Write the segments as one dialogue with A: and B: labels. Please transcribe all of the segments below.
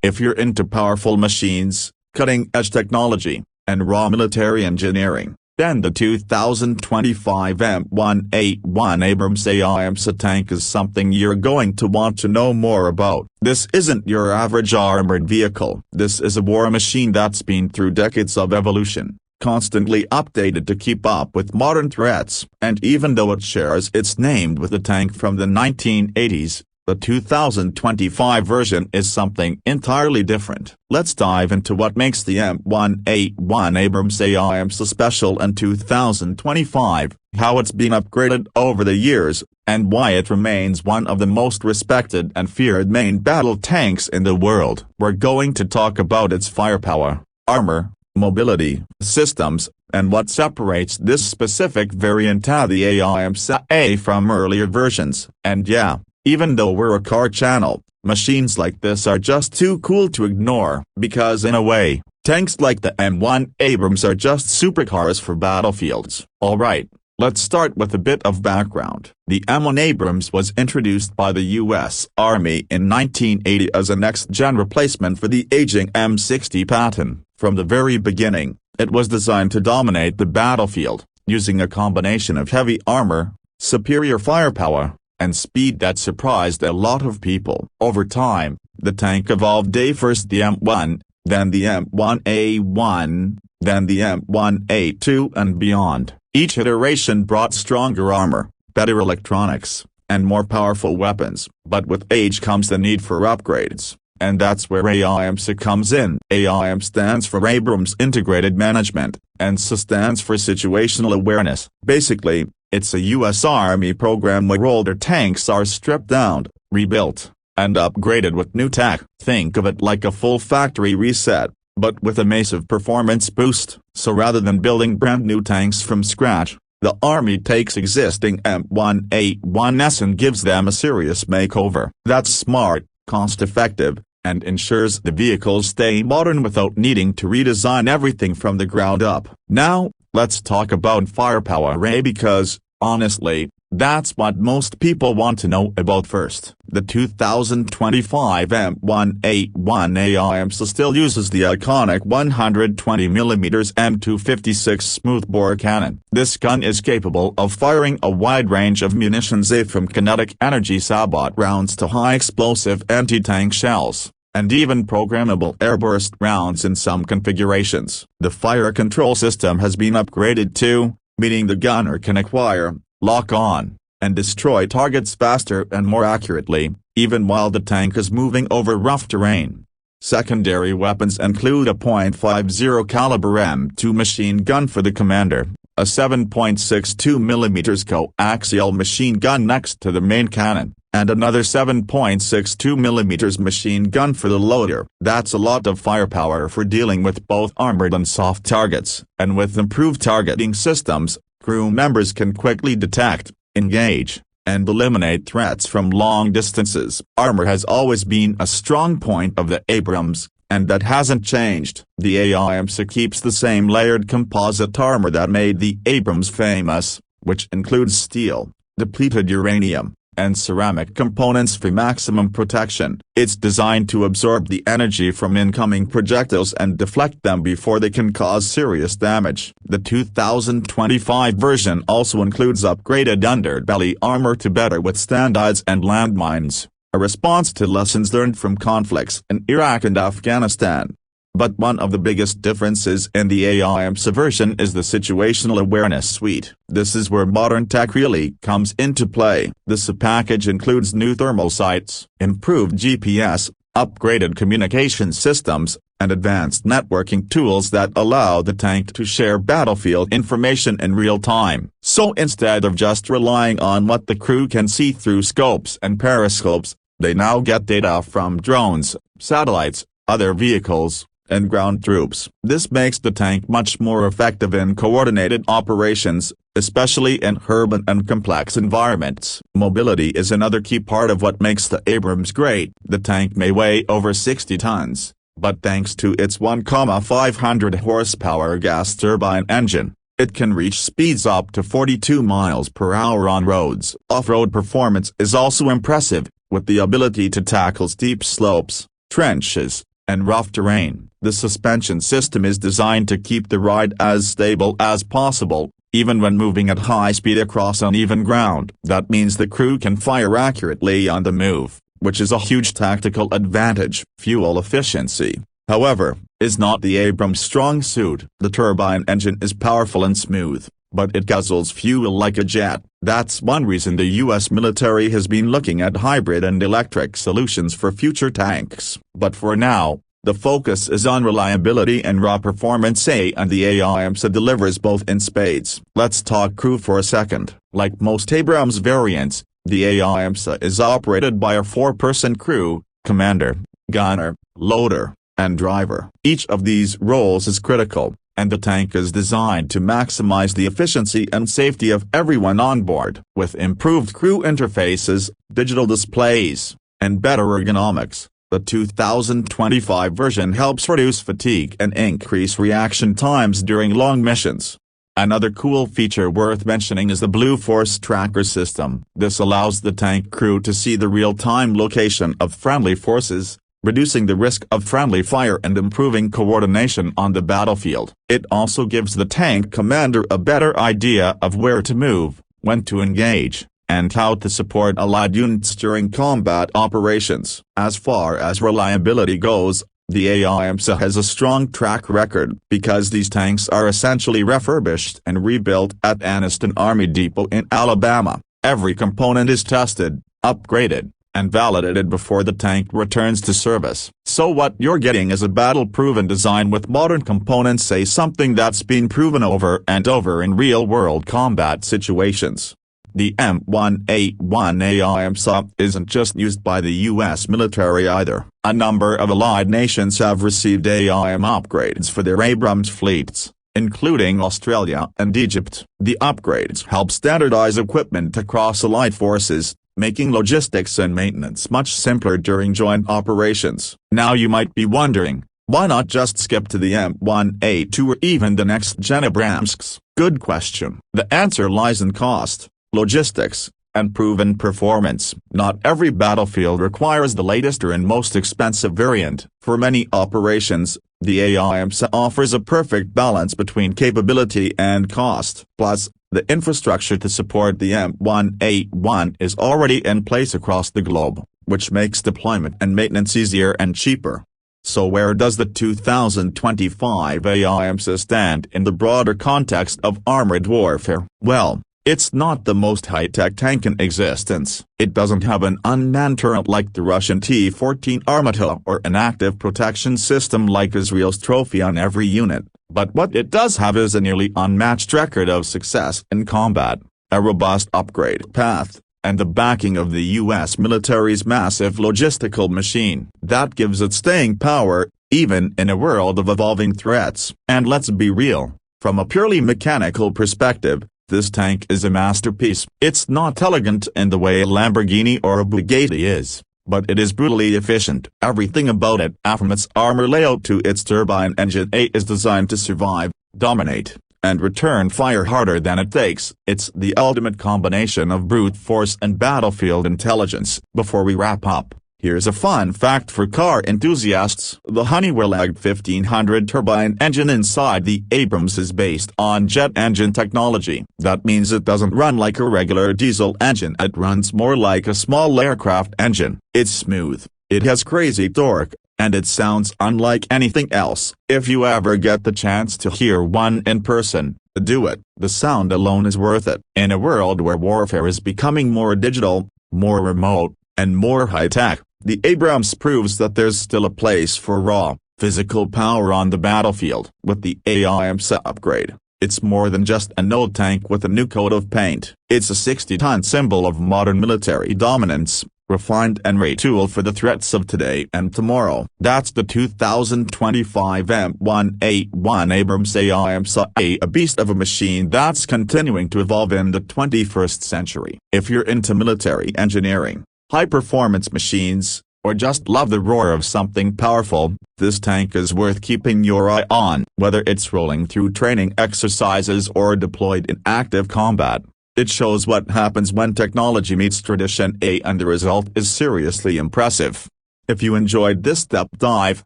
A: If you're into powerful machines, cutting-edge technology, and raw military engineering, then the 2025 M1A1 Abrams AIM SA tank is something you're going to want to know more about. This isn't your average armored vehicle. This is a war machine that's been through decades of evolution, constantly updated to keep up with modern threats. And even though it shares its name with the tank from the 1980s, the 2025 version is something entirely different. Let's dive into what makes the M1A1 Abrams AIM SA special in 2025, how it's been upgraded over the years, and why it remains one of the most respected and feared main battle tanks in the world. We're going to talk about its firepower, armor, mobility, systems, and what separates this specific variant of the AIM SA from earlier versions. And yeah, even though we're a car channel, machines like this are just too cool to ignore, because in a way, tanks like the M1 Abrams are just supercars for battlefields. Alright, let's start with a bit of background. The M1 Abrams was introduced by the US Army in 1980 as a next-gen replacement for the aging M60 Patton. From the very beginning, it was designed to dominate the battlefield, using a combination of heavy armor, superior firepower, and speed that surprised a lot of people. Over time, the tank evolved, first the M1, then the M1A1, then the M1A2 and beyond. Each iteration brought stronger armor, better electronics, and more powerful weapons. But with age comes the need for upgrades, and that's where AIM SA comes in. AIM stands for Abrams Integrated Management, and SA stands for Situational Awareness. Basically, it's a US Army program where older tanks are stripped down, rebuilt, and upgraded with new tech. Think of it like a full factory reset, but with a massive performance boost. So rather than building brand new tanks from scratch, the Army takes existing M1A1s and gives them a serious makeover. That's smart, cost-effective, and ensures the vehicles stay modern without needing to redesign everything from the ground up. Now, let's talk about firepower, because, honestly, that's what most people want to know about first. The 2025 M1A1 AIM SA still uses the iconic 120mm M256 smoothbore cannon. This gun is capable of firing a wide range of munitions, from kinetic energy sabot rounds to high-explosive anti-tank shells, and even programmable airburst rounds in some configurations. The fire control system has been upgraded too, meaning the gunner can acquire, lock on, and destroy targets faster and more accurately, even while the tank is moving over rough terrain. Secondary weapons include a .50 caliber M2 machine gun for the commander, a 7.62mm coaxial machine gun next to the main cannon, and another 7.62mm machine gun for the loader. That's a lot of firepower for dealing with both armored and soft targets, and with improved targeting systems, crew members can quickly detect, engage, and eliminate threats from long distances. Armor has always been a strong point of the Abrams, and that hasn't changed. The AIM SA keeps the same layered composite armor that made the Abrams famous, which includes steel, depleted uranium, and ceramic components for maximum protection. It's designed to absorb the energy from incoming projectiles and deflect them before they can cause serious damage. The 2025 version also includes upgraded underbelly armor to better withstand IEDs and landmines, a response to lessons learned from conflicts in Iraq and Afghanistan. But one of the biggest differences in the AIM SA version is the Situational Awareness Suite. This is where modern tech really comes into play. The SA package includes new thermal sights, improved GPS, upgraded communication systems, and advanced networking tools that allow the tank to share battlefield information in real time. So instead of just relying on what the crew can see through scopes and periscopes, they now get data from drones, satellites, other vehicles, and ground troops. This makes the tank much more effective in coordinated operations, especially in urban and complex environments. Mobility is another key part of what makes the Abrams great. The tank may weigh over 60 tons, but thanks to its 1,500 horsepower gas turbine engine, it can reach speeds up to 42 miles per hour on roads. Off-road performance is also impressive, with the ability to tackle steep slopes, trenches, and rough terrain. The suspension system is designed to keep the ride as stable as possible, even when moving at high speed across uneven ground. That means the crew can fire accurately on the move, which is a huge tactical advantage. Fuel efficiency, however, is not the Abrams' strong suit. The turbine engine is powerful and smooth, but it guzzles fuel like a jet. That's one reason the U.S. military has been looking at hybrid and electric solutions for future tanks. But for now, the focus is on reliability and raw performance, and the AI IMSA delivers both in spades. Let's talk crew for a second. Like most Abrams variants, the AI IMSA is operated by a 4-person crew: commander, gunner, loader, and driver. Each of these roles is critical, and the tank is designed to maximize the efficiency and safety of everyone on board. With improved crew interfaces, digital displays, and better ergonomics, the 2025 version helps reduce fatigue and increase reaction times during long missions. Another cool feature worth mentioning is the Blue Force Tracker system. This allows the tank crew to see the real-time location of friendly forces, reducing the risk of friendly fire and improving coordination on the battlefield. It also gives the tank commander a better idea of where to move, when to engage, and how to support allied units during combat operations. As far as reliability goes, the AI IMSA has a strong track record, because these tanks are essentially refurbished and rebuilt at Anniston Army Depot in Alabama. Every component is tested, upgraded, and validated before the tank returns to service. So what you're getting is a battle-proven design with modern components, something that's been proven over and over in real-world combat situations. The M1A1 AI IMSA isn't just used by the U.S. military either. A number of allied nations have received AIM upgrades for their Abrams fleets, including Australia and Egypt. The upgrades help standardize equipment across allied forces, making logistics and maintenance much simpler during joint operations. Now you might be wondering, why not just skip to the M1A2 or even the next-gen Abrams? Good question. The answer lies in cost, logistics, and proven performance. Not every battlefield requires the latest or most expensive variant. For many operations, the AI IMSA offers a perfect balance between capability and cost. Plus, the infrastructure to support the M1A1 is already in place across the globe, which makes deployment and maintenance easier and cheaper. So where does the 2025 AI IMSA stand in the broader context of armored warfare? Well, it's not the most high-tech tank in existence. It doesn't have an unmanned turret like the Russian T-14 Armata or an active protection system like Israel's Trophy on every unit, but what it does have is a nearly unmatched record of success in combat, a robust upgrade path, and the backing of the U.S. military's massive logistical machine. That gives it staying power, even in a world of evolving threats. And let's be real, from a purely mechanical perspective, this tank is a masterpiece. It's not elegant in the way a Lamborghini or a Bugatti is, but it is brutally efficient. Everything about it, from its armor layout to its turbine engine, is designed to survive, dominate, and return fire harder than it takes. It's the ultimate combination of brute force and battlefield intelligence. Before we wrap up, here's a fun fact for car enthusiasts. The Honeywell AG 1500 turbine engine inside the Abrams is based on jet engine technology. That means it doesn't run like a regular diesel engine. It runs more like a small aircraft engine. It's smooth, it has crazy torque, and it sounds unlike anything else. If you ever get the chance to hear one in person, do it. The sound alone is worth it. In a world where warfare is becoming more digital, more remote, and more high-tech, the Abrams proves that there's still a place for raw, physical power on the battlefield. With the AI IMSA upgrade, it's more than just an old tank with a new coat of paint. It's a 60-ton symbol of modern military dominance, refined and retooled for the threats of today and tomorrow. That's the 2025 M1A1 Abrams AI IMSA, a beast of a machine that's continuing to evolve in the 21st century. If you're into military engineering, high-performance machines, or just love the roar of something powerful, this tank is worth keeping your eye on. Whether it's rolling through training exercises or deployed in active combat, it shows what happens when technology meets tradition, and the result is seriously impressive. If you enjoyed this deep dive,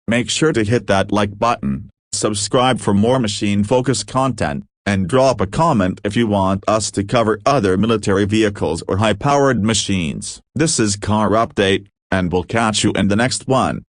A: Make sure to hit that like button, subscribe for more machine-focused content, and drop a comment if you want us to cover other military vehicles or high-powered machines. This is Car Update, and we'll catch you in the next one.